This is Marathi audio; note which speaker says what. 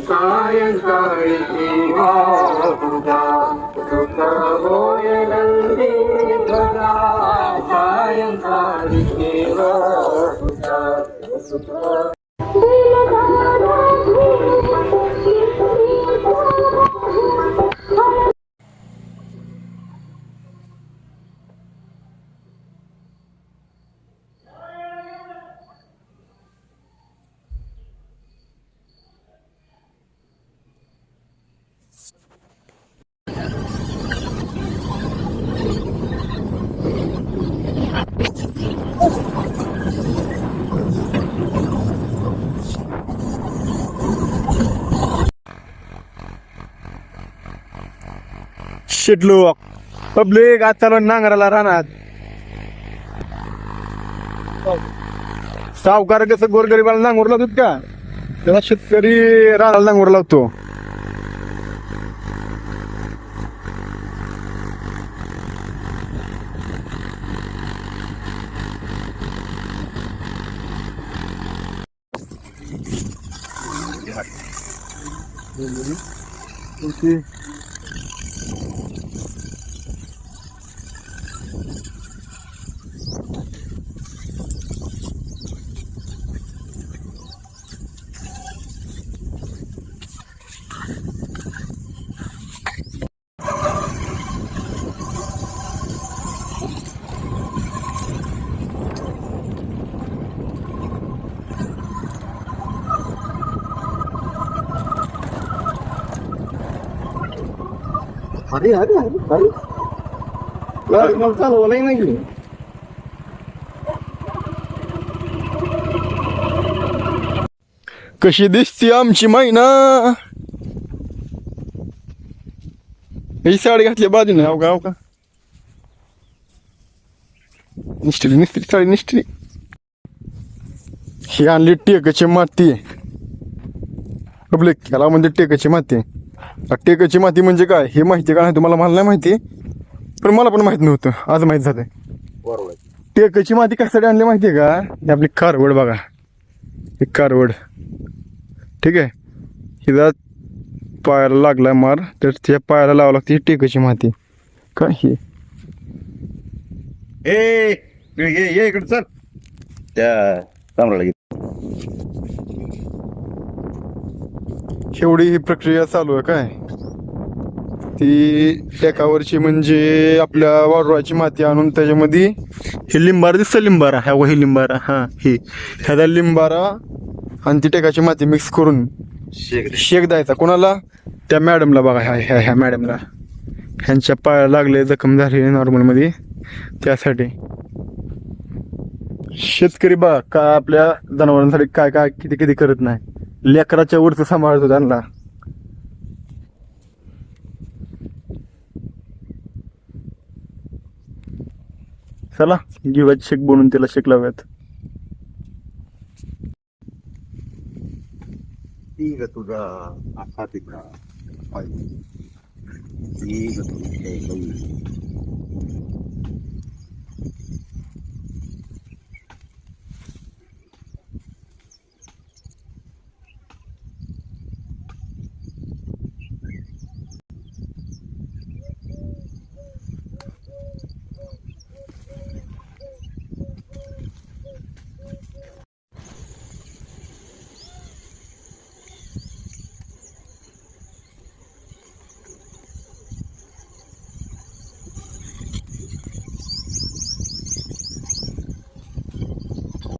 Speaker 1: सायंकाळी तुझा सुख होय नंदी तुझा सायंकाळी तुझा सुख
Speaker 2: लोक पब्लिक आज चालू नांगराला राहणार. सावकार कसं गोरगरीबाला नांगूर लावतात का, त्याला शेतकरी रानाला नांगूर लावतो.
Speaker 1: अरे अरे अरे अरे मग चालवलंय नाही.
Speaker 2: कशी दिसती आमची मैना, ही साडी घातली बाजूने. अवघा अवघा निष्ठली निष्ठली साडी निष्ठली. ही आणली टेकची माती. पब्लिक ह्याला म्हणजे टेकची माती. टेकची माती म्हणजे काय हे माहिती का नाही तुम्हाला? मला नाही माहिती, पण मला पण माहित नव्हतं, आज माहित झालंय.
Speaker 1: बरोबर.
Speaker 2: टेकची माती कशासाठी आणली माहितीये का? ही आपली कारवड बघा, ही कारवड ठीक आहे, हिला पायाला लागला मार तर त्या पायाला लावावं लागते टेकची माती. काय हे
Speaker 1: ये इकडे चल, त्या कमराला घे.
Speaker 2: एवढी ही प्रक्रिया चालू आहे काय? ती टेकावरची म्हणजे आपल्या वारुळाची माती आणून त्याच्यामध्ये हे लिंबारा दिसतं, लिंबारा ह्या वही लिंबारा, हा ही ह्याचा लिंबारा आणि ती टेकाची माती मिक्स करून शेक द्यायचा. कोणाला? त्या मॅडमला बघा, ह्या ह्या मॅडमला. ह्यांच्या पायाला लागले, जखम झाली नॉर्मलमध्ये, त्यासाठी. शेतकरी बघा काय आपल्या जनावरांसाठी काय काय किती किती करत नाही. लेकराच्या वरचं सांभाळतो त्यांना. चला गिव्हाची शेक बनवून त्याला शेक लावूयात.
Speaker 1: ठीक आहे तुझा असा तिकडा ठीक आहे.